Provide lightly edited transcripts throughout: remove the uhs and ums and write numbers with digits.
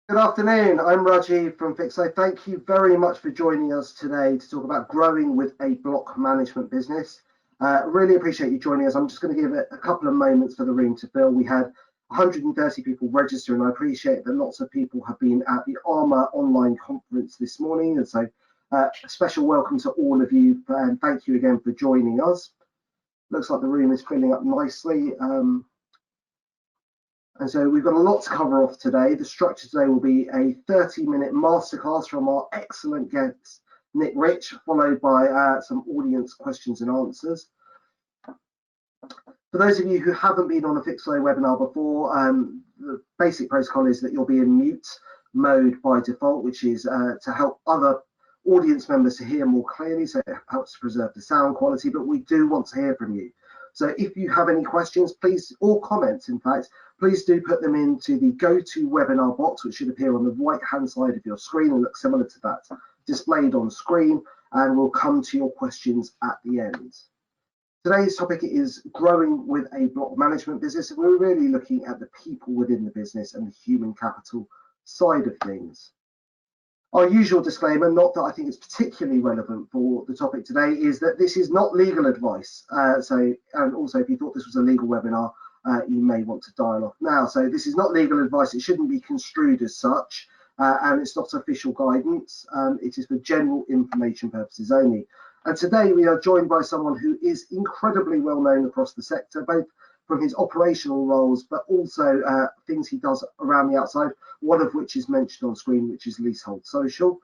Good afternoon, I'm Rajeev from Fixflo. Thank you very much for joining us today to talk about growing with a block management business. Really appreciate you joining us. I'm just going to give it a couple of moments for the room to fill. We had 130 people register, and I appreciate that lots of people have been at the Armour online conference this morning. And so a special welcome to all of you, and thank you again for joining us. Looks like the room is filling up nicely. And so we've got a lot to cover off today. The structure today will be a 30-minute masterclass from our excellent guest, Nick Rich, followed by some audience questions and answers. For those of you who haven't been on a Fixflo webinar before, the basic protocol is that you'll be in mute mode by default, which is to help other audience members to hear more clearly, so it helps to preserve the sound quality, but we do want to hear from you. So if you have any questions, please, or comments, in fact, please do put them into the GoToWebinar box, which should appear on the right-hand side of your screen and look similar to that displayed on screen, and we'll come to your questions at the end. Today's topic is growing with a block management business, and we're really looking at the people within the business and the human capital side of things. Our usual disclaimer, not that I think it's particularly relevant for the topic today, is that this is not legal advice. And also, if you thought this was a legal webinar, you may want to dial off now. So this is not legal advice. It shouldn't be construed as such, and it's not official guidance. It is for general information purposes only. And today we are joined by someone who is incredibly well known across the sector, both from his operational roles, but also things he does around the outside, one of which is mentioned on screen, which is Leasehold Social.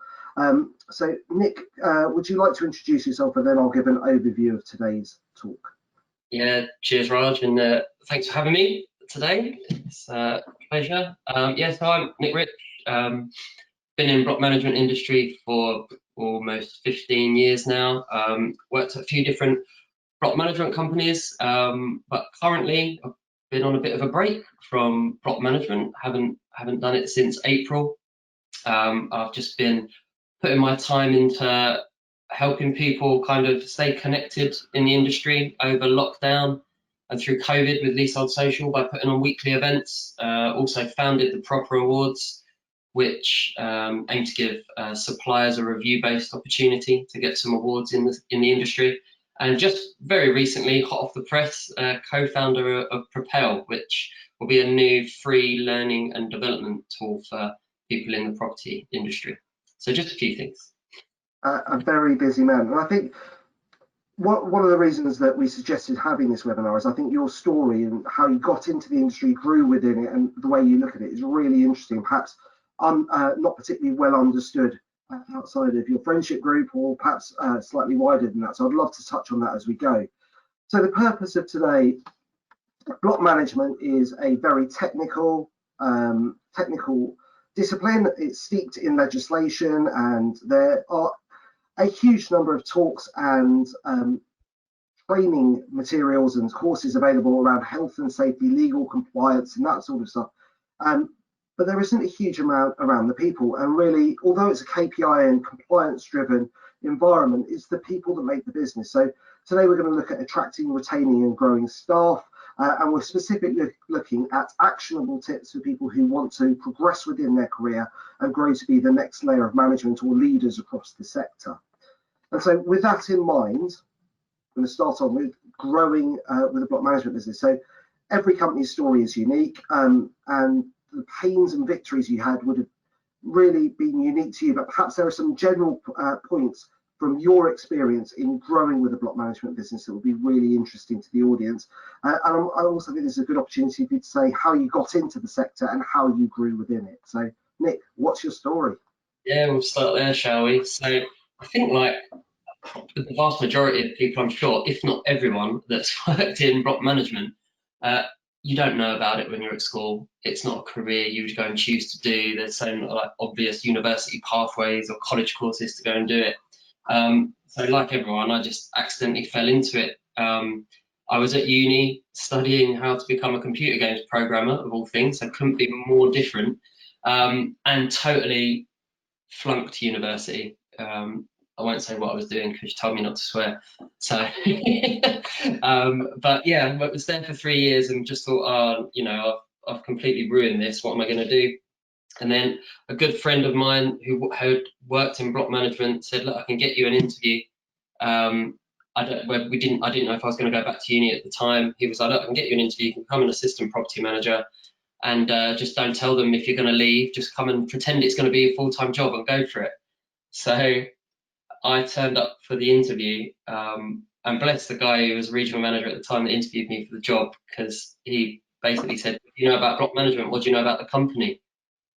So Nick, would you like to introduce yourself, and then I'll give an overview of today's talk. Yeah, cheers Raj, and thanks for having me today. It's a pleasure. So I'm Nick Rich, been in block management industry for almost 15 years now. Worked at a few different block management companies, but currently I've been on a bit of a break from block management. Haven't done it since April. I've just been putting my time into helping people kind of stay connected in the industry over lockdown and through COVID with Leasehold Social by putting on weekly events. Also founded the Proper Awards, which aim to give suppliers a review-based opportunity to get some awards in the industry. And just very recently, hot off the press, co-founder of Propel, which will be a new free learning and development tool for people in the property industry. So just a few things. A very busy man. And I think one of the reasons that we suggested having this webinar is I think your story and how you got into the industry, grew within it, and the way you look at it is really interesting, perhaps not particularly well understood outside of your friendship group, or perhaps slightly wider than that. So I'd love to touch on that as we go. So the purpose of today, block management is a very technical discipline. It's steeped in legislation, and there are a huge number of talks and training materials and courses available around health and safety, legal compliance, and that sort of stuff. But there isn't a huge amount around the people. And really, although it's a KPI and compliance-driven environment, it's the people that make the business. So today we're going to look at attracting, retaining, and growing staff. And we're specifically looking at actionable tips for people who want to progress within their career and grow to be the next layer of management or leaders across the sector. And so with that in mind, I'm going to start on with growing with a block management business. So every company's story is unique, and the pains and victories you had would have really been unique to you, but perhaps there are some general points from your experience in growing with a block management business that would be really interesting to the audience. And I also think this is a good opportunity for you to say how you got into the sector and how you grew within it. So Nick, what's your story? Yeah, we'll start there, shall we? So I think like the vast majority of people, I'm sure, if not everyone that's worked in block management, you don't know about it when you're at school. It's not a career you would go and choose to do. There's so like obvious university pathways or college courses to go and do it. So like everyone, I just accidentally fell into it. I was at uni studying how to become a computer games programmer, of all things, so couldn't be more different, and totally flunked university. I won't say what I was doing because you told me not to swear. So, but yeah, I was there for 3 years and just thought, I've completely ruined this. What am I going to do? And then a good friend of mine who had worked in block management said, look, I can get you an interview. I didn't know if I was going to go back to uni at the time. He was like, look, I can get you an interview. You can become an assistant property manager, and just don't tell them if you're going to leave. Just come and pretend it's going to be a full-time job and go for it. So I turned up for the interview, and bless the guy who was regional manager at the time that interviewed me for the job, because he basically said, you know about block management? What do you know about the company?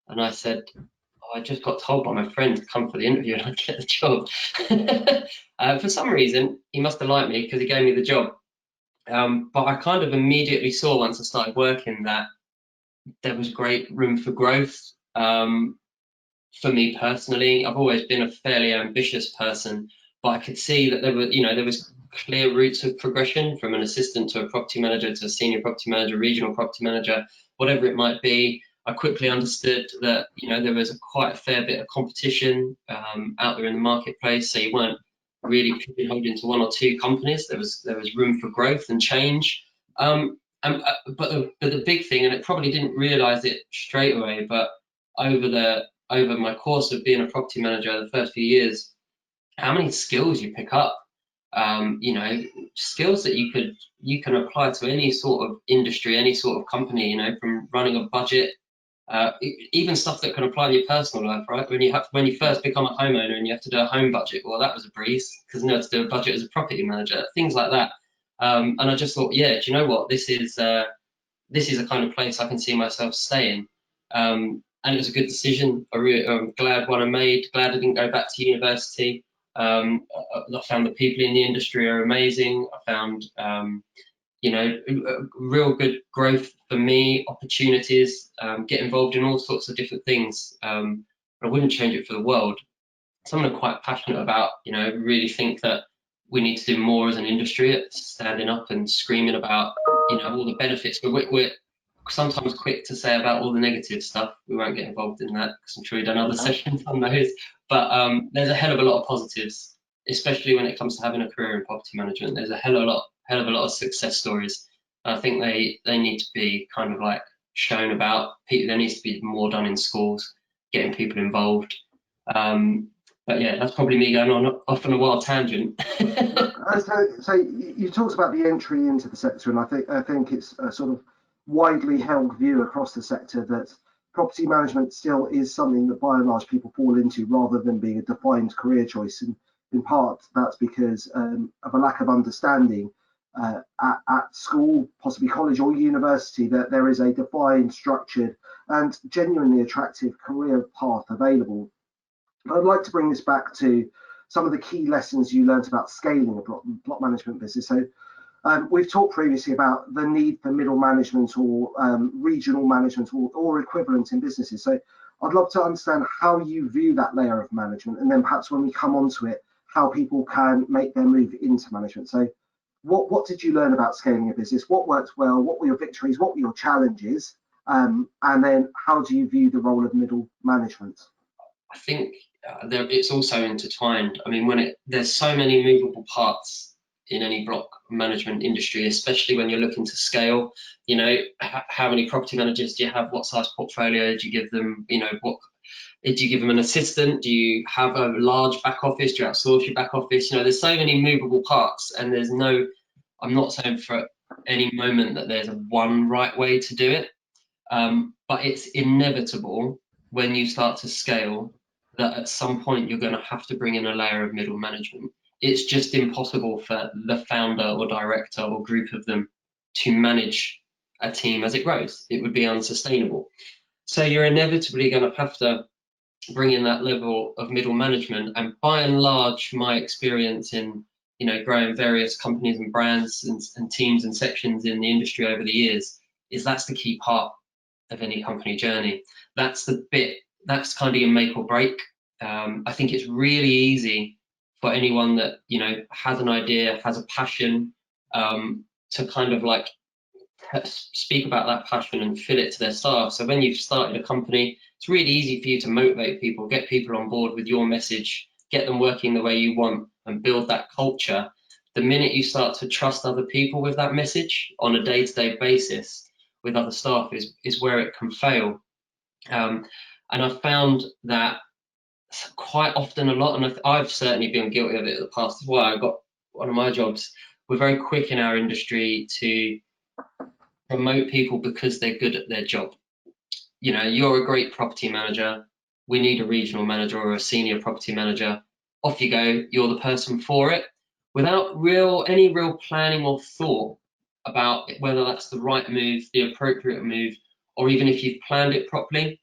And I said, oh, I just got told by my friend to come for the interview and I'd get the job. For some reason, he must have liked me because he gave me the job. But I kind of immediately saw, once I started working, that there was great room for growth. For me personally, I've always been a fairly ambitious person, but I could see that there was clear routes of progression from an assistant to a property manager to a senior property manager, regional property manager, whatever it might be. I quickly understood that there was quite a fair bit of competition out there in the marketplace, so you weren't really pigeonholed into one or two companies. There was room for growth and change. But the big thing, and it probably didn't realise it straight away, but over my course of being a property manager the first few years, how many skills you pick up, skills that you can apply to any sort of industry, any sort of company, from running a budget, even stuff that can apply in your personal life, right? When you first become a homeowner and you have to do a home budget, well, that was a breeze, because now to do a budget as a property manager, things like that. And I just thought, yeah, do you know what? This is a kind of place I can see myself staying. And it was a good decision. I'm glad one I made. Glad I didn't go back to university. I found the people in the industry are amazing. I found, real good growth for me, opportunities, get involved in all sorts of different things. I wouldn't change it for the world. Something I'm quite passionate about. Really think that we need to do more as an industry at standing up and screaming about, all the benefits. But we're sometimes quick to say about all the negative stuff. We won't get involved in that because I'm sure we've done other sessions on those. But there's a hell of a lot of positives, especially when it comes to having a career in property management. There's a hell of a lot of success stories. I think they need to be kind of like shown about. There needs to be more done in schools, getting people involved. But yeah, that's probably me going off on a wild tangent. So you talked about the entry into the sector, and I think it's a sort of widely held view across the sector that property management still is something that by and large people fall into rather than being a defined career choice. And in part, that's because of a lack of understanding at school, possibly college or university, that there is a defined, structured, and genuinely attractive career path available. I'd like to bring this back to some of the key lessons you learned about scaling a block management business. So we've talked previously about the need for middle management or regional management or equivalent in businesses. So I'd love to understand how you view that layer of management, and then perhaps when we come onto it, how people can make their move into management. So what did you learn about scaling a business? What worked well? What were your victories? What were your challenges? And then how do you view the role of middle management? I think it's also intertwined. I mean, there's so many movable parts in any block management industry, especially when you're looking to scale. How many property managers do you have? What size portfolio do you give them? What do you give them, an assistant? Do you have a large back office? Do you outsource your back office? There's so many movable parts, and I'm not saying for any moment that there's one right way to do it, but it's inevitable when you start to scale that at some point you're going to have to bring in a layer of middle management. It's just impossible for the founder or director or group of them to manage a team as it grows. It would be unsustainable. So you're inevitably going to have to bring in that level of middle management. And by and large, my experience in growing various companies and brands and teams and sections in the industry over the years is that's the key part of any company journey. That's the bit, that's kind of your make or break. I think it's really easy for anyone that has an idea, has a passion, to kind of like speak about that passion and fill it to their staff. So when you've started a company, it's really easy for you to motivate people, get people on board with your message, get them working the way you want, and build that culture. The minute you start to trust other people with that message on a day-to-day basis with other staff is where it can fail. And I found that quite often a lot, and I've certainly been guilty of it in the past as well. I got one of my jobs. We're very quick in our industry to promote people because they're good at their job. You know, you're a great property manager. We need a regional manager or a senior property manager. Off you go. You're the person for it, without any real planning or thought about whether that's the right move, the appropriate move, or even if you've planned it properly.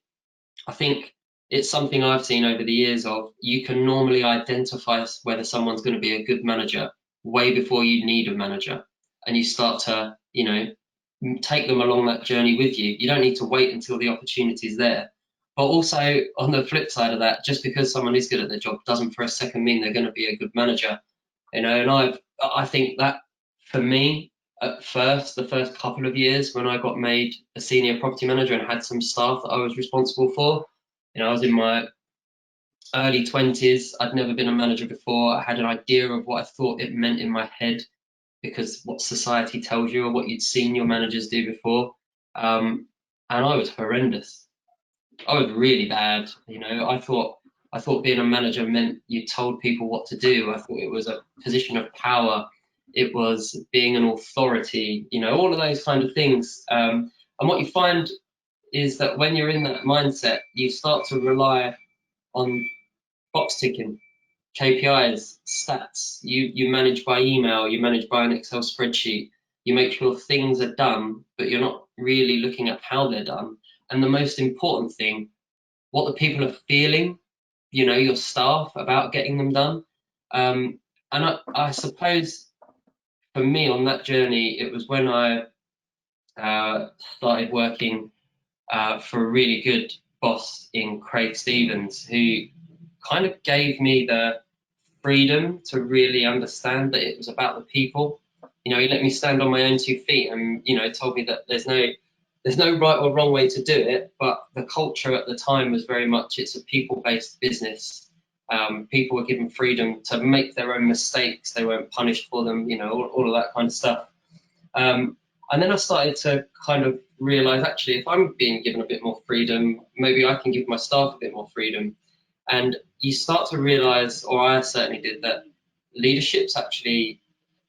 I think it's something I've seen over the years of you can normally identify whether someone's going to be a good manager way before you need a manager, and you start to, you know, take them along that journey with you. You don't need to wait until the opportunity is there. But also on the flip side of that, just because someone is good at their job doesn't for a second mean they're going to be a good manager. You know, and I think that for me, at first, the first couple of years when I got made a senior property manager and had some staff that I was responsible for, you know, I was in my early 20s. I'd never been a manager before. I had an idea of what I thought it meant in my head because what society tells you or what you'd seen your managers do before. And I was horrendous. I was really bad. You know, I thought being a manager meant you told people what to do. I thought it was a position of power. It was being an authority, you know, all of those kind of things. And what you find is that when you're in that mindset, you start to rely on box ticking, KPIs, stats. You manage by email, you manage by an Excel spreadsheet. You make sure things are done, but you're not really looking at how they're done. And the most important thing, what the people are feeling, you know, your staff about getting them done. And I suppose for me on that journey, it was when I started working for a really good boss in Craig Stevens, who kind of gave me the freedom to really understand that it was about the people. You know, he let me stand on my own 2 feet and, you know, told me that there's no right or wrong way to do it, but the culture at the time was very much it's a people-based business. People were given freedom to make their own mistakes. They weren't punished for them, you know, all of that kind of stuff. And then I started to kind of realize, actually, if I'm being given a bit more freedom, maybe I can give my staff a bit more freedom. And you start to realize, or I certainly did, that leadership's actually,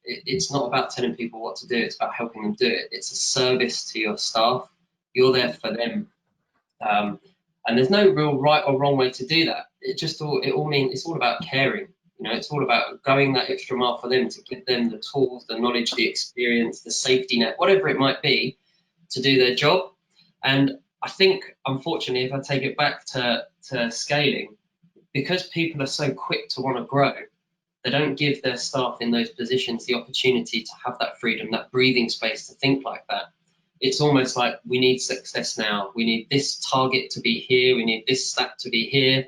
it's not about telling people what to do, it's about helping them do it. It's a service to your staff. You're there for them. And there's no real right or wrong way to do that. It's all about caring. You know, it's all about going that extra mile for them, to give them the tools, the knowledge, the experience, the safety net, whatever it might be, to do their job. And I think, unfortunately, if I take it back to scaling, because people are so quick to want to grow, they don't give their staff in those positions the opportunity to have that freedom, that breathing space to think like that. It's almost like we need success now. We need this target to be here. We need this stat to be here.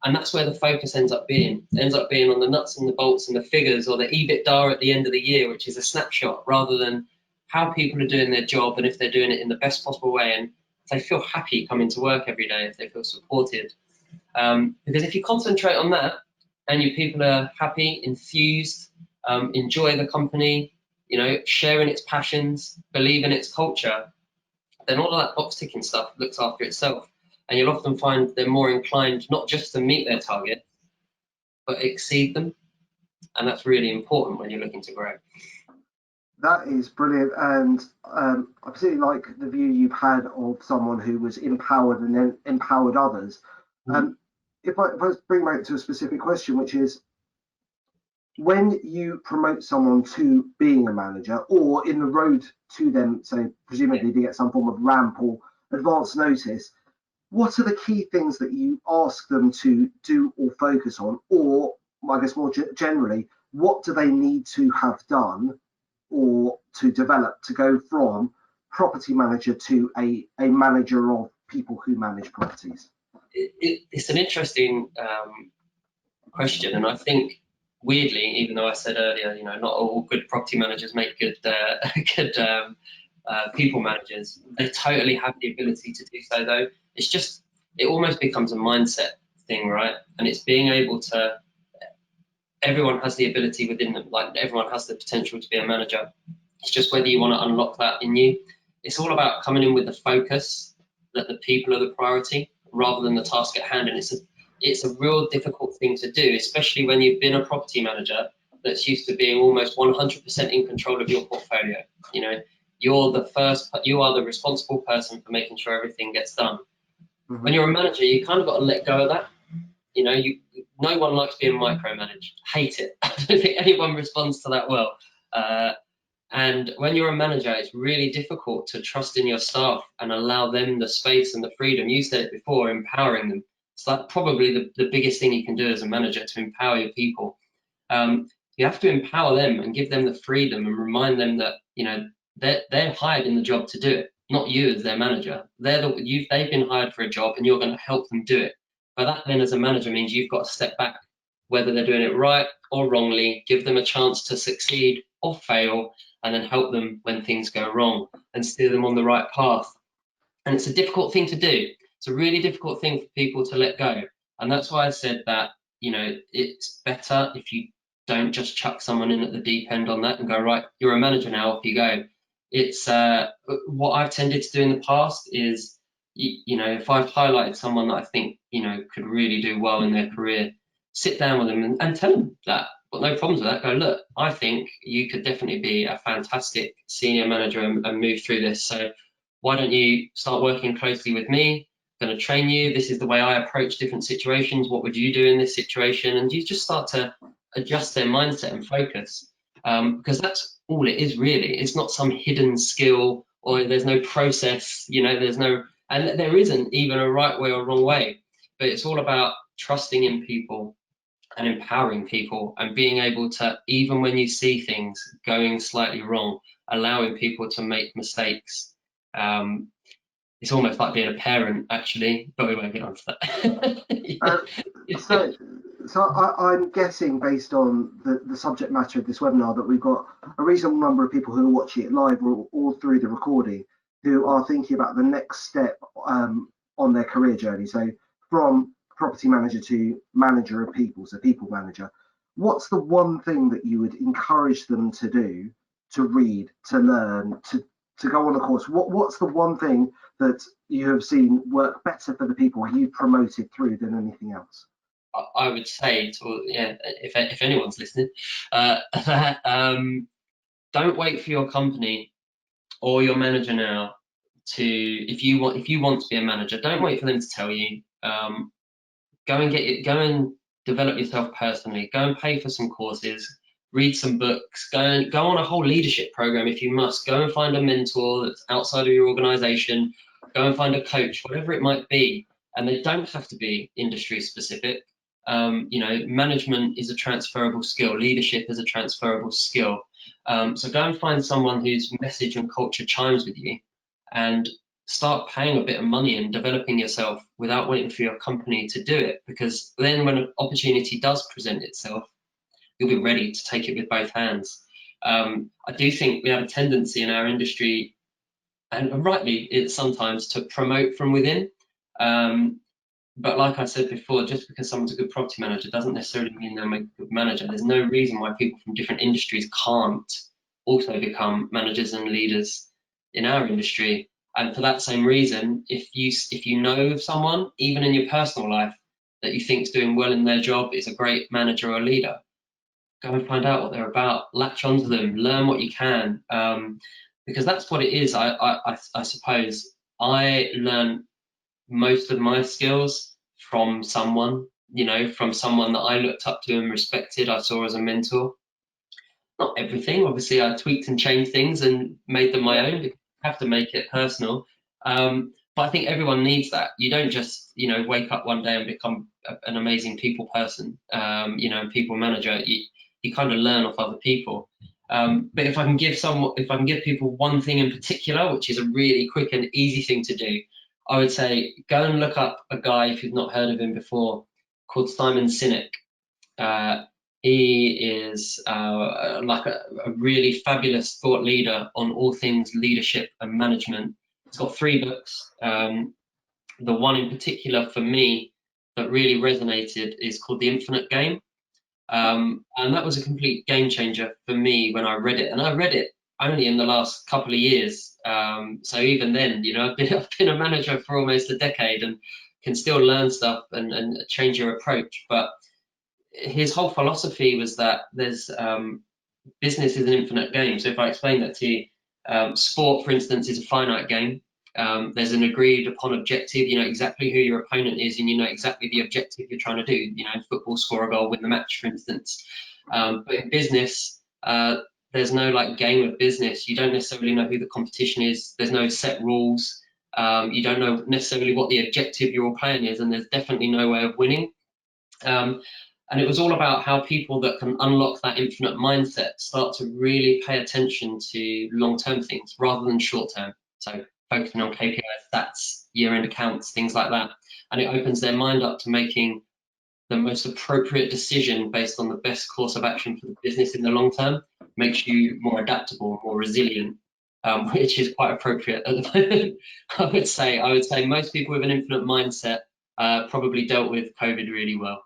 And that's where the focus ends up being. It ends up being on the nuts and the bolts and the figures, or the EBITDA at the end of the year, which is a snapshot, rather than how people are doing their job and if they're doing it in the best possible way. And if they feel happy coming to work every day, if they feel supported. Because if you concentrate on that and your people are happy, enthused, enjoy the company, you know, sharing its passions, believe in its culture, then all of that box ticking stuff looks after itself. And you'll often find they're more inclined not just to meet their target, but exceed them. And that's really important when you're looking to grow. That is brilliant, and I particularly like the view you've had of someone who was empowered and then empowered others. If I bring back to a specific question, which is, when you promote someone to being a manager, or in the road to them, say presumably to get some form of ramp or advance notice, what are the key things that you ask them to do or focus on? Or I guess more generally, what do they need to have done or to develop to go from property manager to a manager of people who manage properties? It's an interesting question, and I think, weirdly, even though I said earlier, you know, not all good property managers make good people managers, they totally have the ability to do so. Though it's just, it almost becomes a mindset thing, right? And it's being able to, everyone has the ability within them, like everyone has the potential to be a manager. It's just whether you want to unlock that in you. It's all about coming in with the focus that the people are the priority, rather than the task at hand. And it's a real difficult thing to do, especially when you've been a property manager that's used to being almost 100% in control of your portfolio. You know, you are the responsible person for making sure everything gets done. Mm-hmm. When you're a manager, you kind of got to let go of that. You know, no one likes being micromanaged. Hate it. I don't think anyone responds to that well. And when you're a manager, it's really difficult to trust in your staff and allow them the space and the freedom. You said it before, empowering them. So that's probably the biggest thing you can do as a manager, to empower your people. You have to empower them and give them the freedom and remind them that, you know, they're hired in the job to do it, not you as their manager. They've been hired for a job and you're going to help them do it. But that then as a manager means you've got to step back, whether they're doing it right or wrongly, give them a chance to succeed or fail, and then help them when things go wrong and steer them on the right path. And it's a difficult thing to do. It's a really difficult thing for people to let go. And that's why I said that, you know, it's better if you don't just chuck someone in at the deep end on that and go, right, you're a manager now, off you go. It's what I've tended to do in the past is, you know, if I've highlighted someone that I think, you know, could really do well in their career, sit down with them and tell them that. Got no problems with that. Go, look, I think you could definitely be a fantastic senior manager and move through this. So why don't you start working closely with me? I'm going to train you. This is the way I approach different situations. What would you do in this situation? And you just start to adjust their mindset and focus, because that's all it is really. It's not some hidden skill, or there's no process, you know, and there isn't even a right way or wrong way, but it's all about trusting in people and empowering people and being able to, even when you see things going slightly wrong, allowing people to make mistakes. It's almost like being a parent, actually, but we won't get on to that. So I'm guessing, based on the subject matter of this webinar, that we've got a reasonable number of people who are watching it live or through the recording who are thinking about the next step on their career journey. So from property manager to manager of people, so people manager. What's the one thing that you would encourage them to do, to read, to learn, to go on a course? What's the one thing that you have seen work better for the people you've promoted through than anything else? I would say to, yeah, if anyone's listening, that don't wait for your company or your manager now to, if you want to be a manager, don't wait for them to tell you. Go and develop yourself personally. Go and pay for some courses, read some books, go on a whole leadership program if you must. Go and find a mentor that's outside of your organization. Go and find a coach, whatever it might be. And they don't have to be industry specific. You know, management is a transferable skill. Leadership is a transferable skill. So go and find someone whose message and culture chimes with you, and start paying a bit of money and developing yourself without waiting for your company to do it. Because then when an opportunity does present itself, you'll be ready to take it with both hands. I do think we have a tendency in our industry, and rightly, it's sometimes to promote from within. But like I said before, just because someone's a good property manager doesn't necessarily mean they'll make a good manager. There's no reason why people from different industries can't also become managers and leaders in our industry. And for that same reason, if you know of someone, even in your personal life, that you think is doing well in their job, is a great manager or leader, go and find out what they're about. Latch onto them, learn what you can, because that's what it is. I suppose I learn most of my skills from someone, you know, from someone that I looked up to and respected, I saw as a mentor. Not everything, obviously I tweaked and changed things and made them my own. You have to make it personal. But I think everyone needs that. You don't just, you know, wake up one day and become an amazing people person, you know, people manager. You kind of learn off other people. But if I can give people one thing in particular, which is a really quick and easy thing to do, I would say go and look up a guy, if you've not heard of him before, called Simon Sinek. He is like a really fabulous thought leader on all things leadership and management. He's got 3 books. The one in particular for me that really resonated is called The Infinite Game. And that was a complete game changer for me when I read it. And I read it only in the last couple of years. So even then, you know, I've been a manager for almost a decade, and can still learn stuff and change your approach. But his whole philosophy was that there's business is an infinite game. So if I explain that to you, sport, for instance, is a finite game. There's an agreed upon objective. You know exactly who your opponent is, and you know exactly the objective you're trying to do. You know, in football, score a goal, win the match, for instance. But in business, there's no like game of business. You don't necessarily know who the competition is. There's no set rules. You don't know necessarily what the objective you're all playing is, and there's definitely no way of winning. And it was all about how people that can unlock that infinite mindset start to really pay attention to long-term things rather than short-term. So focusing on KPI stats, year-end accounts, things like that. And it opens their mind up to making the most appropriate decision based on the best course of action for the business in the long term. Makes you more adaptable, more resilient, which is quite appropriate at the moment. I would say most people with an infinite mindset probably dealt with COVID really well.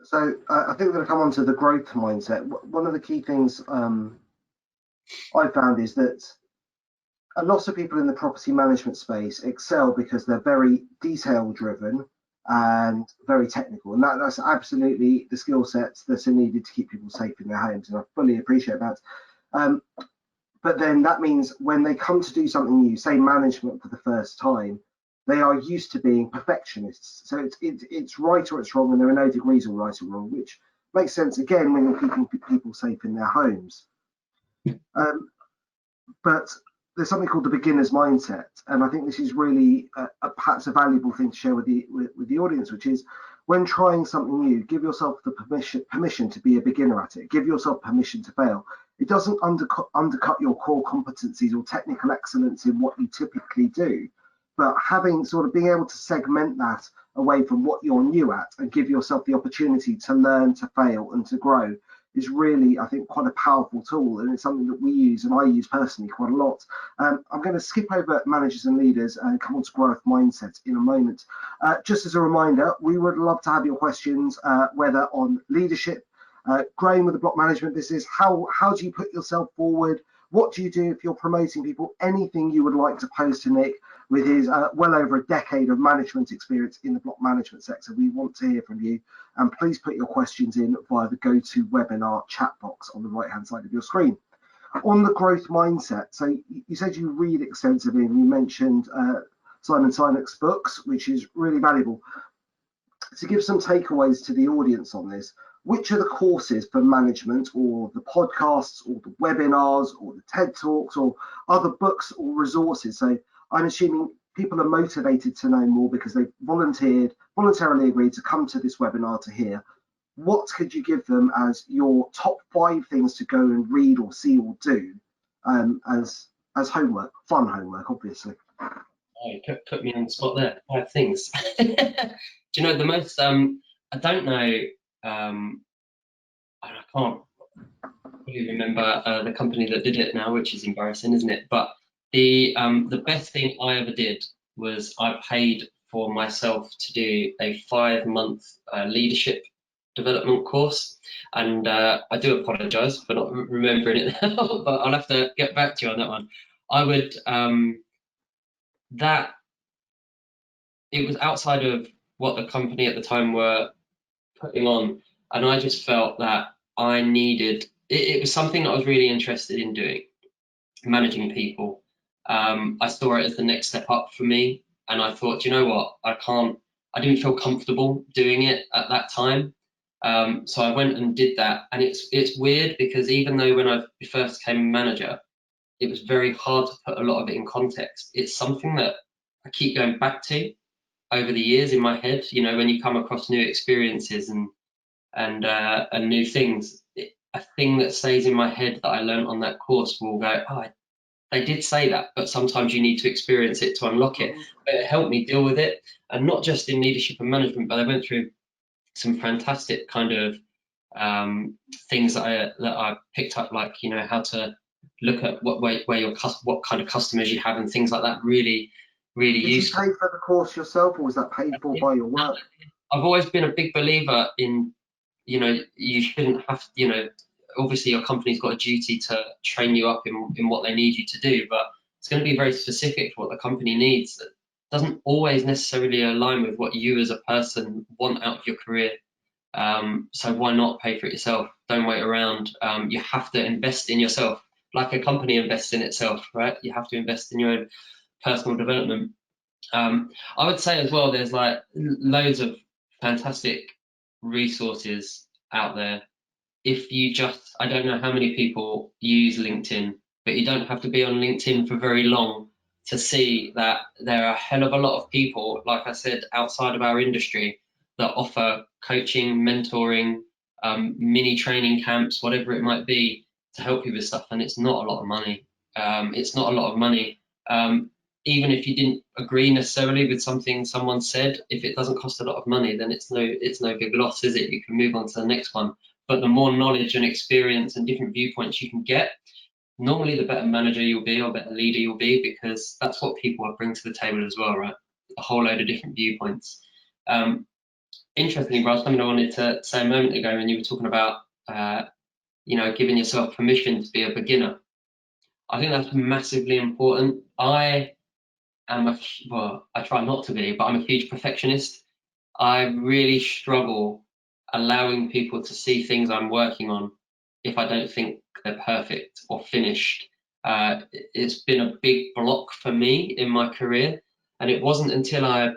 So I think we're going to come on to the growth mindset. One of the key things I found is that a lot of people in the property management space excel because they're very detail driven and very technical, and that's absolutely the skill sets that are needed to keep people safe in their homes, and I fully appreciate that. But then that means when they come to do something new, say management for the first time, they are used to being perfectionists. So it's right or it's wrong, and there are no degrees of right or wrong, which makes sense again when you're keeping people safe in their homes. But there's something called the beginner's mindset, and I think this is really perhaps a valuable thing to share with the audience, which is when trying something new, give yourself the permission to be a beginner at it. Give yourself permission to fail. It doesn't undercut your core competencies or technical excellence in what you typically do, but having sort of being able to segment that away from what you're new at and give yourself the opportunity to learn, to fail, and to grow is really, I think, quite a powerful tool, and it's something that we use and I use personally quite a lot. I'm going to skip over managers and leaders and come on to growth mindset in a moment. Just as a reminder, we would love to have your questions, whether on leadership, growing with a block management business, how do you put yourself forward? What do you do if you're promoting people? Anything you would like to pose to Nick with his well over a decade of management experience in the block management sector. We want to hear from you, and please put your questions in via the GoToWebinar chat box on the right-hand side of your screen. On the growth mindset, so you said you read extensively, and you mentioned Simon Sinek's books, which is really valuable. To give some takeaways to the audience on this, which are the courses for management, or the podcasts, or the webinars, or the TED Talks, or other books or resources? So I'm assuming people are motivated to know more because they've voluntarily agreed to come to this webinar to hear. What could you give them as your top 5 things to go and read or see or do as homework, fun homework, obviously? Oh, you put me on the spot there. 5 things. Do you know the most? I don't know. I can't really remember the company that did it now, which is embarrassing, isn't it? But the best thing I ever did was I paid for myself to do a 5-month leadership development course, and I do apologise for not remembering it now, but I'll have to get back to you on that one. I would that it was outside of what the company at the time were putting on, and I just felt that I needed it was something that I was really interested in doing, managing people. I saw it as the next step up for me, and I thought, you know what, I didn't feel comfortable doing it at that time. So I went and did that, and it's weird because even though when I first became manager, it was very hard to put a lot of it in context. It's something that I keep going back to over the years in my head. You know, when you come across new experiences and new things, a thing that stays in my head that I learned on that course will go, oh, they did say that, but sometimes you need to experience it to unlock it. But it helped me deal with it, and not just in leadership and management, but I went through some fantastic kind of things that I picked up, like, you know, how to look at what kind of customers you have and things like that. Really useful. Did you pay for the course yourself, or was that paid for by your work? I've always been a big believer in, you know, you shouldn't have, you know, obviously your company's got a duty to train you up in what they need you to do, but it's going to be very specific for what the company needs. doesn't always necessarily align with what you as a person want out of your career. So why not pay for it yourself? Don't wait around. You have to invest in yourself, like a company invests in itself, right? You have to invest in your own personal development. I would say as well, there's like loads of fantastic resources out there. If you just, I don't know how many people use LinkedIn, but you don't have to be on LinkedIn for very long to see that there are a hell of a lot of people, like I said, outside of our industry that offer coaching, mentoring, mini training camps, whatever it might be, to help you with stuff. And it's not a lot of money. It's not a lot of money. Even if you didn't agree necessarily with something someone said, if it doesn't cost a lot of money, then it's no big loss, is it? You can move on to the next one. But the more knowledge and experience and different viewpoints you can get, normally the better manager you'll be or better leader you'll be, because that's what people bring to the table as well, right? A whole load of different viewpoints. Interestingly, Brad, something I wanted to say a moment ago when you were talking about, giving yourself permission to be a beginner. I think that's massively important. I try not to be, but I'm a huge perfectionist. I really struggle allowing people to see things I'm working on if I don't think they're perfect or finished. It's been a big block for me in my career, and it wasn't until I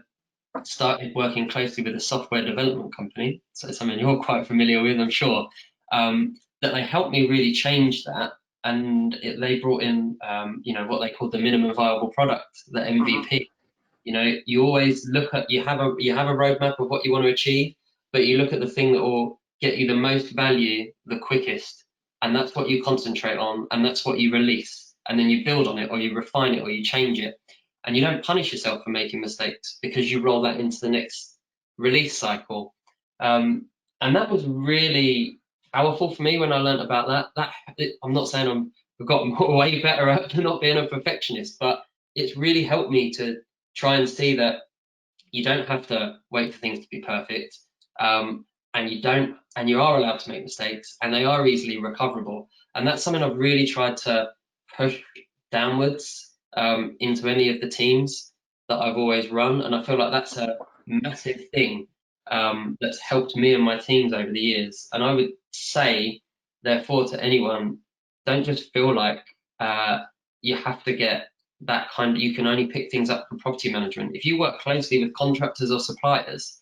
started working closely with a software development company, so something you're quite familiar with, I'm sure, that they helped me really change that. And they brought in, what they called the minimum viable product, the MVP. You always look at, you have a roadmap of what you want to achieve, but you look at the thing that will get you the most value the quickest, and that's what you concentrate on, and that's what you release, and then you build on it, or you refine it, or you change it, and you don't punish yourself for making mistakes because you roll that into the next release cycle. And that was really powerful for me when I learned about that. I'm not saying I've gotten way better at not being a perfectionist, but it's really helped me to try and see that you don't have to wait for things to be perfect, and you are allowed to make mistakes, and they are easily recoverable. And that's something I've really tried to push downwards into any of the teams that I've always run, and I feel like that's a massive thing that's helped me and my teams over the years. And I would say, therefore, to anyone, don't just feel like you have to get that kind of, you can only pick things up from property management. If you work closely with contractors or suppliers,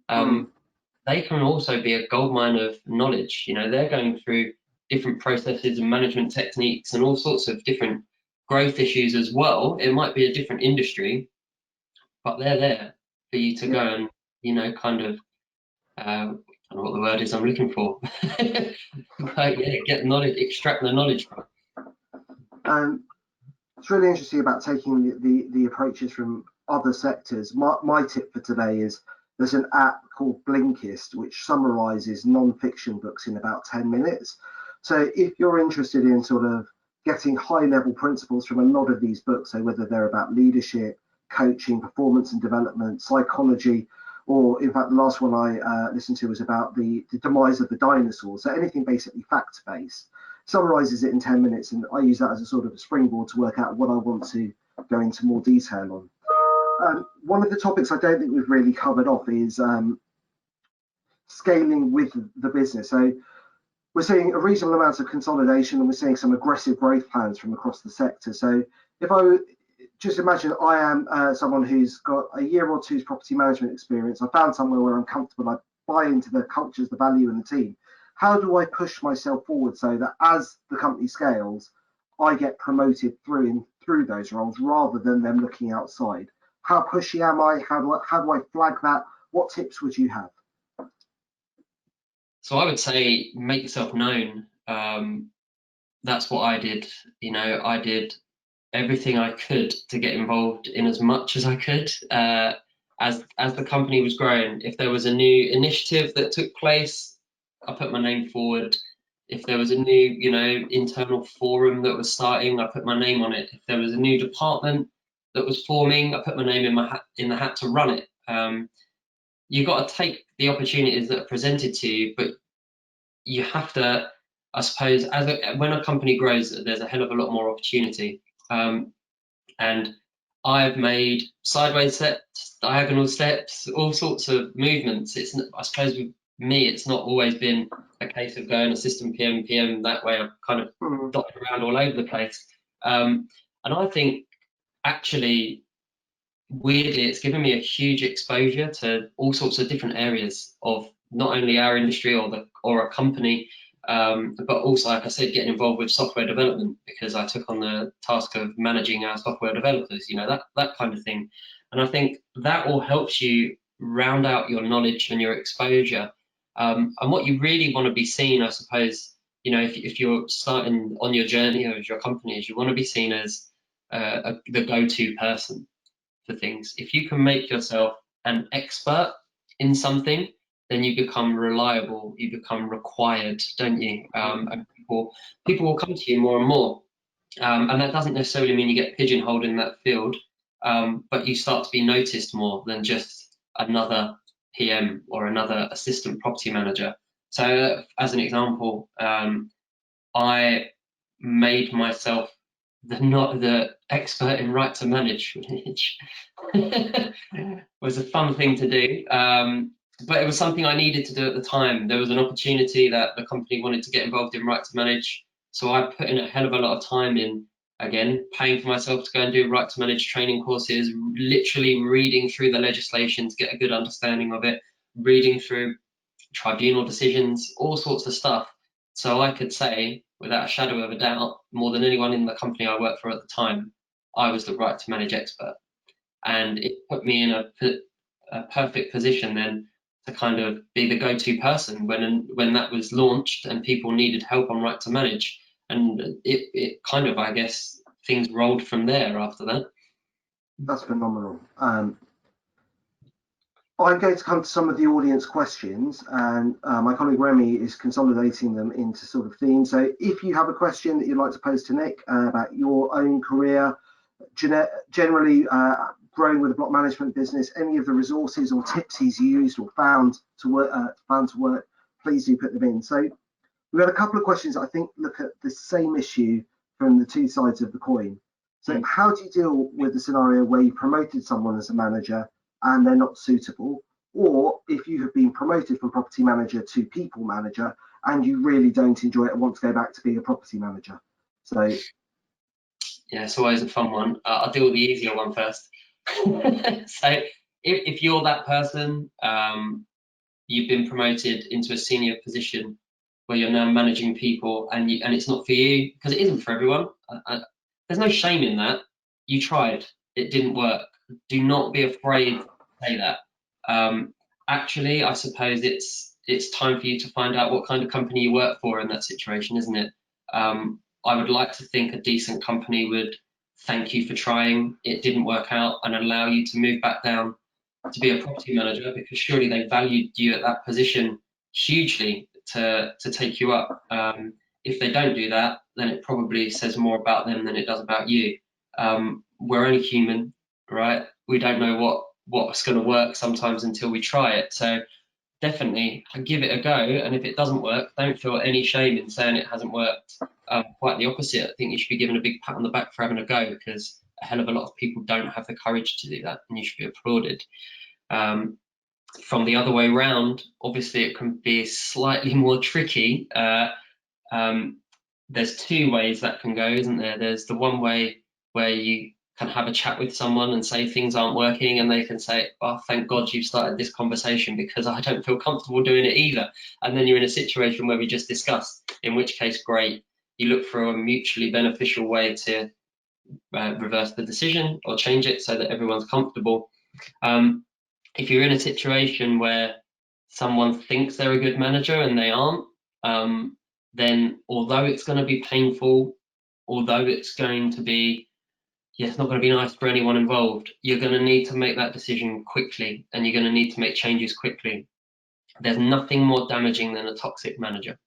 they can also be a goldmine of knowledge. They're going through different processes and management techniques and all sorts of different growth issues as well. It might be a different industry, but they're there for you to go and, I don't know what the word is I'm looking for. But yeah, get knowledge, extract the knowledge from. It's really interesting about taking the approaches from other sectors. My tip for today is there's an app called Blinkist which summarizes non-fiction books in about 10 minutes. So if you're interested in sort of getting high level principles from a lot of these books, so whether they're about leadership, coaching, performance and development, psychology, or in fact the last one I listened to was about the demise of the dinosaurs, so anything basically fact-based, summarizes it in 10 minutes, and I use that as a sort of a springboard to work out what I want to go into more detail on. One of the topics I don't think we've really covered off is scaling with the business. So we're seeing a reasonable amount of consolidation, and we're seeing some aggressive growth plans from across the sector. So if I just imagine I am someone who's got a year or two's property management experience, I found somewhere where I'm comfortable, I buy into the cultures, the value in the team. How do I push myself forward so that as the company scales, I get promoted through those roles rather than them looking outside? How pushy am I? How do I flag that? What tips would you have? So I would say make yourself known. That's what I did. I did everything I could to get involved in as much as I could. As the company was growing, if there was a new initiative that took place, I put my name forward. If there was a new, internal forum that was starting, I put my name on it. If there was a new department that was forming, I put my name in the hat to run it. You've got to take the opportunities that are presented to you, but you have to, I suppose, when a company grows, there's a hell of a lot more opportunity. And I've made sideways steps, diagonal steps, all sorts of movements. I suppose with me, it's not always been a case of going assistant PM that way. I've kind of dotted around all over the place. And I think actually, weirdly, it's given me a huge exposure to all sorts of different areas of not only our industry or a company, but also, like I said, getting involved with software development, because I took on the task of managing our software developers, that kind of thing. And I think that all helps you round out your knowledge and your exposure. And what you really want to be seen, I suppose, if you're starting on your journey of your company, is you want to be seen as the go-to person for things. If you can make yourself an expert in something, then you become reliable, you become required, don't you? And people will come to you more and more. And that doesn't necessarily mean you get pigeonholed in that field, but you start to be noticed more than just another PM or another assistant property manager. So, as an example, I made myself not the expert in right to manage, which was a fun thing to do. But it was something I needed to do at the time. There was an opportunity that the company wanted to get involved in right to manage. So I put in a hell of a lot of time in, again, paying for myself to go and do right to manage training courses, literally reading through the legislation to get a good understanding of it, reading through tribunal decisions, all sorts of stuff. So I could say, without a shadow of a doubt, more than anyone in the company I worked for at the time, I was the right to manage expert. And it put me in a perfect position then to kind of be the go-to person when that was launched and people needed help on right to manage. And it kind of, I guess, things rolled from there after that. That's phenomenal. I'm going to come to some of the audience questions, and my colleague Remy is consolidating them into sort of themes. So if you have a question that you'd like to pose to Nick about your own career, generally growing with a block management business, any of the resources or tips he's used or found to work, please do put them in. So we've got a couple of questions that I think look at the same issue from the two sides of the coin. So how do you deal with the scenario where you promoted someone as a manager and they're not suitable, or if you have been promoted from property manager to people manager and you really don't enjoy it and want to go back to being a property manager? So yeah, it's always a fun one. I'll deal with the easier one first. So if you're that person, you've been promoted into a senior position where you're now managing people, and it's not for you, because it isn't for everyone. There's no shame in that. You tried, it didn't work. Do not be afraid to say that. Actually, I suppose it's time for you to find out what kind of company you work for in that situation, isn't it? I would like to think a decent company would thank you for trying. It didn't work out, and allow you to move back down to be a property manager, because surely they valued you at that position hugely to take you up. If they don't do that, then it probably says more about them than it does about you. We're only human, right? We don't know what's going to work sometimes until we try it. So definitely give it a go, and if it doesn't work, don't feel any shame in saying it hasn't worked. Quite the opposite. I think you should be given a big pat on the back for having a go, because a hell of a lot of people don't have the courage to do that, and you should be applauded. From the other way round, obviously it can be slightly more tricky. There's two ways that can go, isn't there? There's the one way where you can have a chat with someone and say things aren't working, and they can say, oh, thank God you started this conversation, because I don't feel comfortable doing it either. And then you're in a situation where we just discussed, in which case, great. You look for a mutually beneficial way to reverse the decision or change it so that everyone's comfortable. If you're in a situation where someone thinks they're a good manager and they aren't, then although it's going to be painful, although it's going to be, it's not going to be nice for anyone involved, you're going to need to make that decision quickly, and you're going to need to make changes quickly. There's nothing more damaging than a toxic manager.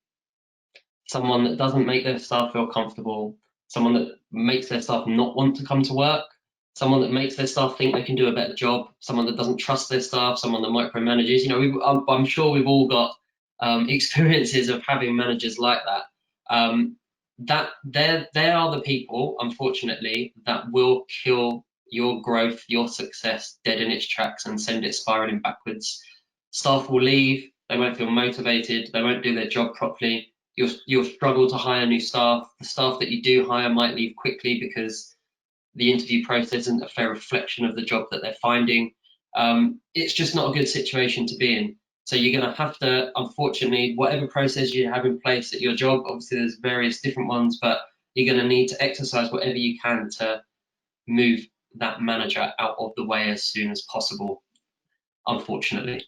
Someone that doesn't make their staff feel comfortable, someone that makes their staff not want to come to work, someone that makes their staff think they can do a better job, someone that doesn't trust their staff, someone that micromanages. I'm sure we've all got experiences of having managers like that. That they are the people, unfortunately, that will kill your growth, your success dead in its tracks and send it spiraling backwards. Staff will leave, they won't feel motivated, they won't do their job properly. You'll struggle to hire new staff. The staff that you do hire might leave quickly because the interview process isn't a fair reflection of the job that they're finding. It's just not a good situation to be in. So you're going to have to, unfortunately, whatever process you have in place at your job, obviously there's various different ones, but you're going to need to exercise whatever you can to move that manager out of the way as soon as possible, unfortunately.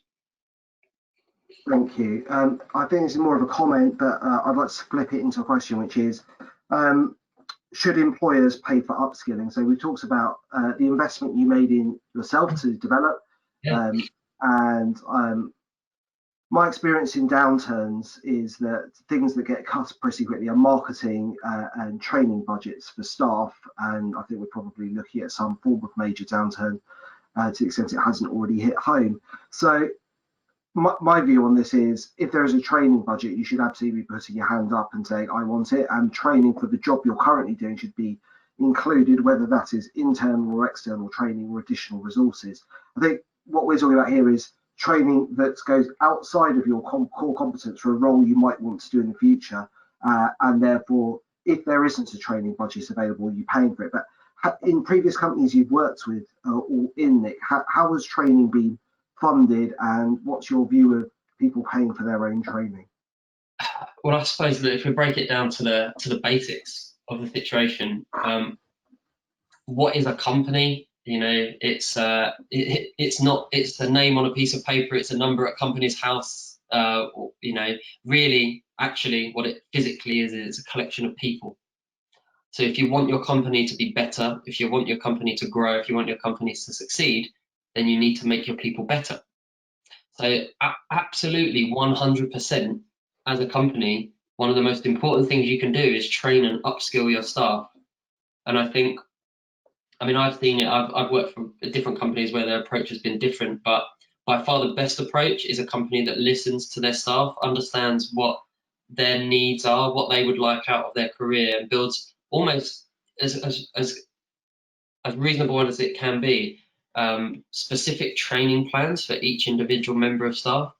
Thank you. I think this is more of a comment, but I'd like to flip it into a question, which is, should employers pay for upskilling? So we talked about the investment you made in yourself to develop, Yeah. and my experience in downturns is that things that get cut pretty quickly are marketing and training budgets for staff, and I think we're probably looking at some form of major downturn to the extent it hasn't already hit home. So my view on this is, if there is a training budget, you should absolutely be putting your hand up and saying, I want it, and training for the job you're currently doing should be included, whether that is internal or external training or additional resources. I think what we're talking about here is training that goes outside of your core competence for a role you might want to do in the future, and therefore, if there isn't a training budget available, you're paying for it. But in previous companies you've worked with or in, Nick, how has training been funded, and what's your view of people paying for their own training? Well, I suppose that if we break it down to the basics of the situation, what is a company? You know, it's a name on a piece of paper, it's a number at company's house. You know, really, actually, what it physically is a collection of people. So if you want your company to be better, if you want your company to grow, if you want your companies to succeed, then you need to make your people better. So absolutely 100%, as a company, one of the most important things you can do is train and upskill your staff. And I think, I mean, I've seen it, I've worked for different companies where their approach has been different, but by far the best approach is a company that listens to their staff, understands what their needs are, what they would like out of their career, and builds almost as reasonable as it can be, specific training plans for each individual member of staff.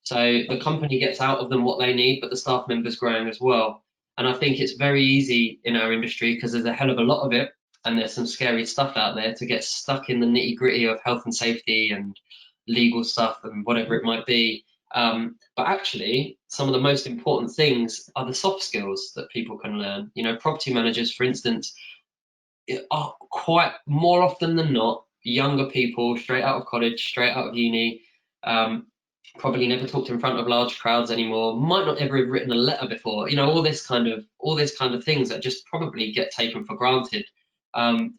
So the company gets out of them what they need, but the staff member's growing as well. And I think it's very easy in our industry, because there's a hell of a lot of it, and there's some scary stuff out there, to get stuck in the nitty gritty of health and safety and legal stuff and whatever it might be. But actually, some of the most important things are the soft skills that people can learn. You know, property managers, for instance, are quite more often than not younger people, straight out of college, straight out of uni, probably never talked in front of large crowds anymore, might not ever have written a letter before. You know, all this kind of things that just probably get taken for granted. And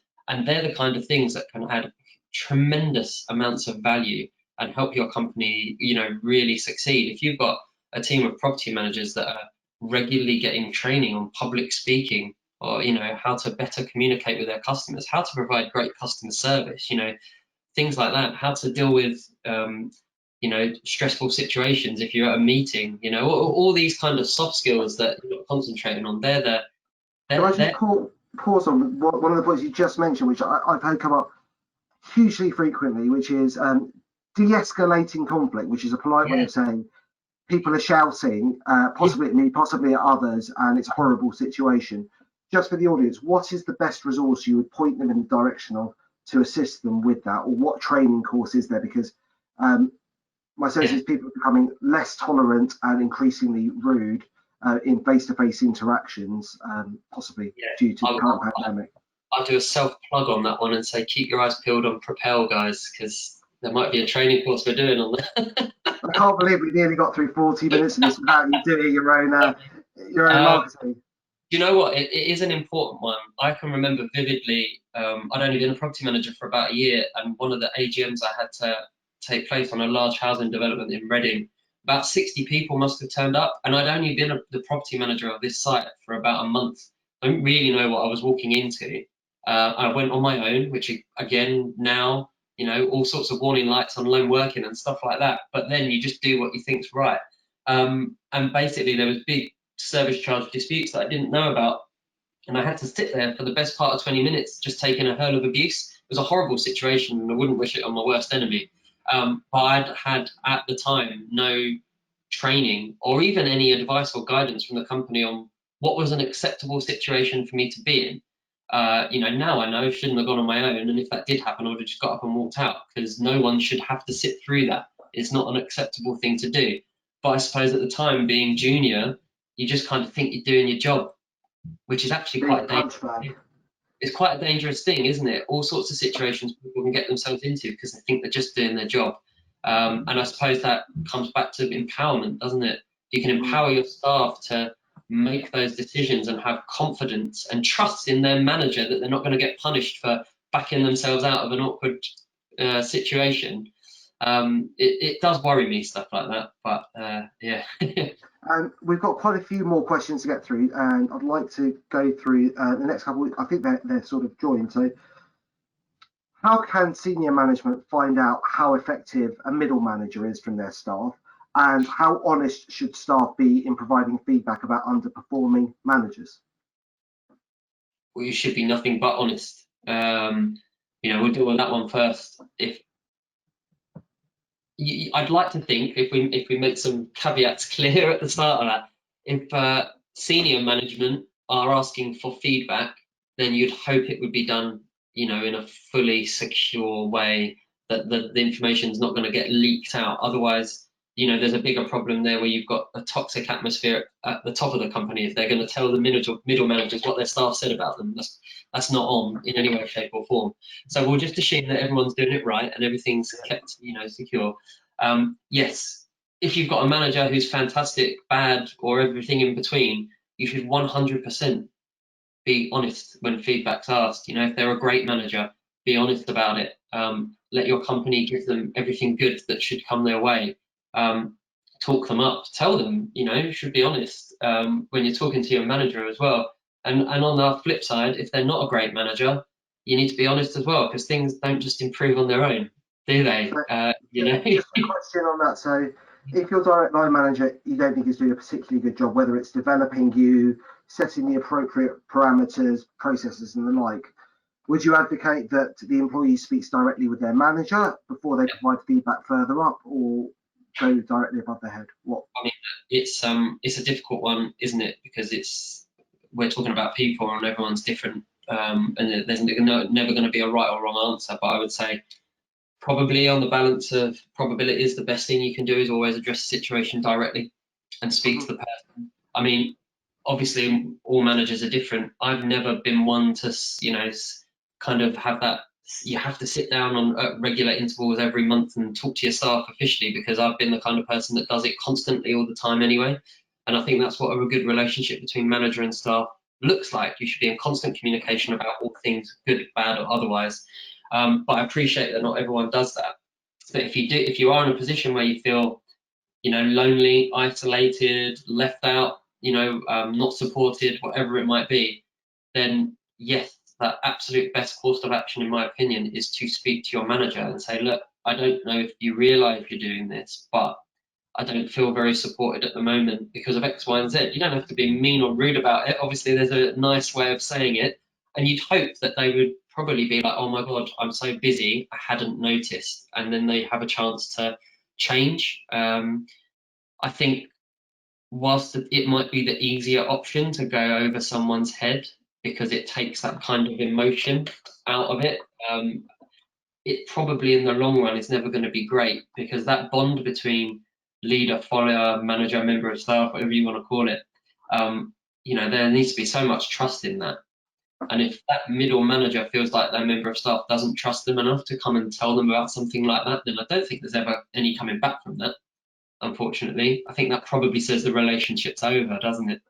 they're the kind of things that can add tremendous amounts of value and help your company, you know, really succeed. If you've got a team of property managers that are regularly getting training on public speaking, or, you know, how to better communicate with their customers, how to provide great customer service, you know, things like that, how to deal with, you know, stressful situations if you're at a meeting, you know, all these kind of soft skills that you're concentrating on. Can I just pause on one of the points you just mentioned, which I've heard come up hugely frequently, which is de-escalating conflict, which is a polite way of saying people are shouting, possibly at me, possibly at others, and it's a horrible situation. Just for the audience, what is the best resource you would point them in the direction of to assist them with that, or what training course is there? Because my sense is people are becoming less tolerant and increasingly rude in face-to-face interactions, possibly due to the current pandemic. I'll do a self-plug on that one and say, keep your eyes peeled on Propel, guys, because there might be a training course we're doing on that. I can't believe we nearly got through 40 minutes of this without you doing your own marketing. You know what? It is an important one. I can remember vividly, I'd only been a property manager for about a year, and one of the AGMs I had to take place on a large housing development in Reading, about 60 people must have turned up, and I'd only been the property manager of this site for about a month. I didn't really know what I was walking into. I went on my own, which again, now, you know, all sorts of warning lights on lone working and stuff like that. But then you just do what you think's right. And basically there was big service charge disputes that I didn't know about. And I had to sit there for the best part of 20 minutes, just taking a hurl of abuse was a horrible situation, and I wouldn't wish it on my worst enemy. But I'd had at the time no training or even any advice or guidance from the company on what was an acceptable situation for me to be in. Now I know I shouldn't have gone on my own, and if that did happen, I would have just got up and walked out, because no one should have to sit through that. It's not an acceptable thing to do. But I suppose at the time, being junior, you just kind of think you're doing your job, which is actually Being a punch bag. it's quite a dangerous thing, isn't it? All sorts of situations people can get themselves into because they think they're just doing their job. And I suppose that comes back to empowerment, doesn't it? You can empower your staff to make those decisions and have confidence and trust in their manager that they're not going to get punished for backing themselves out of an awkward situation. It does worry me, stuff like that, but yeah. And we've got quite a few more questions to get through, and I'd like to go through the next couple. I think they're sort of joined. So, how can senior management find out how effective a middle manager is from their staff, and how honest should staff be in providing feedback about underperforming managers? Well, you should be nothing but honest. We'll deal with that one first. I'd like to think, if we make some caveats clear at the start of that, if senior management are asking for feedback, then you'd hope it would be done, in a fully secure way, that the information is not going to get leaked out. Otherwise, there's a bigger problem there, where you've got a toxic atmosphere at the top of the company if they're going to tell the middle managers what their staff said about them. That's not on in any way, shape, or form. So we'll just assume that everyone's doing it right and everything's kept, secure. Yes, if you've got a manager who's fantastic, bad, or everything in between, you should 100% be honest when feedback's asked. If they're a great manager, be honest about it. Let your company give them everything good that should come their way. Talk them up. Tell them, you should be honest when you're talking to your manager as well. And on the flip side, if they're not a great manager, you need to be honest as well, because things don't just improve on their own, do they? Just a question on that. So, if your direct line manager, you don't think is doing a particularly good job, whether it's developing you, setting the appropriate parameters, processes, and the like, would you advocate that the employee speaks directly with their manager before they provide feedback further up, or go directly above their head? What? I mean, it's a difficult one, isn't it? Because we're talking about people, and everyone's different, and there's never going to be a right or wrong answer. But I would say, probably on the balance of probabilities, the best thing you can do is always address the situation directly and speak to the person. I mean, obviously, all managers are different. I've never been one to, kind of have that. You have to sit down on regular intervals every month and talk to your staff officially, because I've been the kind of person that does it constantly all the time anyway. And I think that's what a good relationship between manager and staff looks like. You should be in constant communication about all things, good, bad, or otherwise. But I appreciate that not everyone does that. But if you are in a position where you feel, lonely, isolated, left out, not supported, whatever it might be, then yes, the absolute best course of action, in my opinion, is to speak to your manager and say, look, I don't know if you realise you're doing this, but I don't feel very supported at the moment because of X, Y, and Z. You don't have to be mean or rude about it. Obviously, there's a nice way of saying it, and you'd hope that they would probably be like, oh my God, I'm so busy, I hadn't noticed. And then they have a chance to change. I think whilst it might be the easier option to go over someone's head, because it takes that kind of emotion out of it, it probably in the long run is never going to be great, because that bond between leader, follower, manager, member of staff, whatever you want to call it, there needs to be so much trust in that. And if that middle manager feels like their member of staff doesn't trust them enough to come and tell them about something like that, then I don't think there's ever any coming back from that, unfortunately. I think that probably says the relationship's over, doesn't it?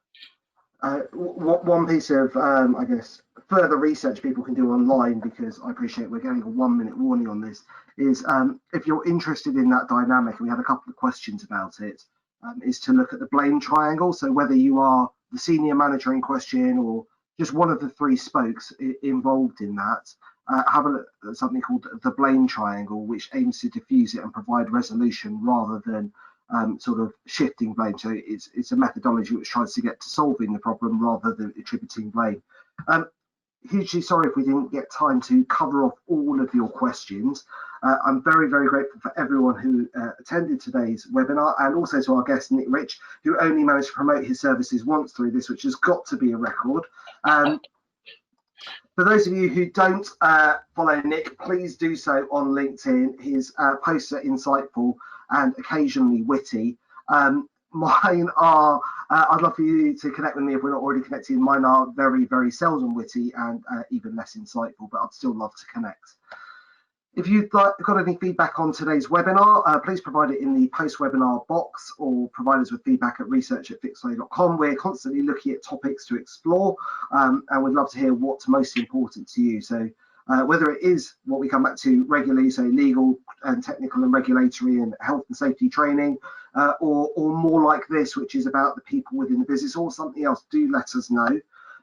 One piece of, I guess, further research people can do online, because I appreciate we're getting a 1 minute warning on this, is if you're interested in that dynamic, and we had a couple of questions about it, is to look at the blame triangle. So whether you are the senior manager in question or just one of the three spokes involved in that, have a look at something called the blame triangle, which aims to diffuse it and provide resolution rather than sort of shifting blame. So it's a methodology which tries to get to solving the problem rather than attributing blame. hugely sorry if we didn't get time to cover off all of your questions. I'm very, very grateful for everyone who attended today's webinar, and also to our guest, Nick Rich, who only managed to promote his services once through this, which has got to be a record. For those of you who don't follow Nick, please do so on LinkedIn. His posts are insightful and occasionally witty. Mine are, I'd love for you to connect with me if we're not already connected. Mine are very, very seldom witty and even less insightful, but I'd still love to connect. If you've got any feedback on today's webinar, please provide it in the post-webinar box or provide us with feedback at research@fixflo.com. We're constantly looking at topics to explore, and we'd love to hear what's most important to you. So whether it is what we come back to regularly, so legal and technical and regulatory and health and safety training, or more like this, which is about the people within the business, or something else, do let us know.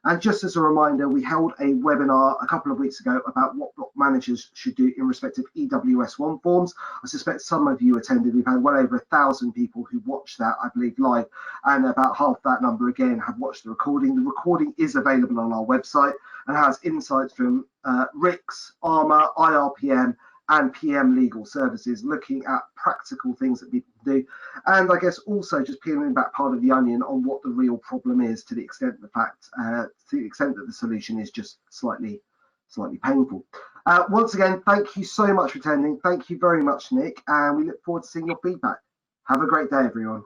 And just as a reminder, we held a webinar a couple of weeks ago about what block managers should do in respect of EWS1 forms. I suspect some of you attended. We've had well over 1,000 people who watched that, I believe, live, and about half that number again have watched the recording. The recording is available on our website and has insights from RICS, ARMA, IRPM, and PM legal services, looking at practical things that people can do, and I guess also just peeling back part of the onion on what the real problem is, to the extent that the solution is just slightly painful. Once again, thank you so much for attending. Thank you very much, Nick, and we look forward to seeing your feedback. Have a great day, everyone.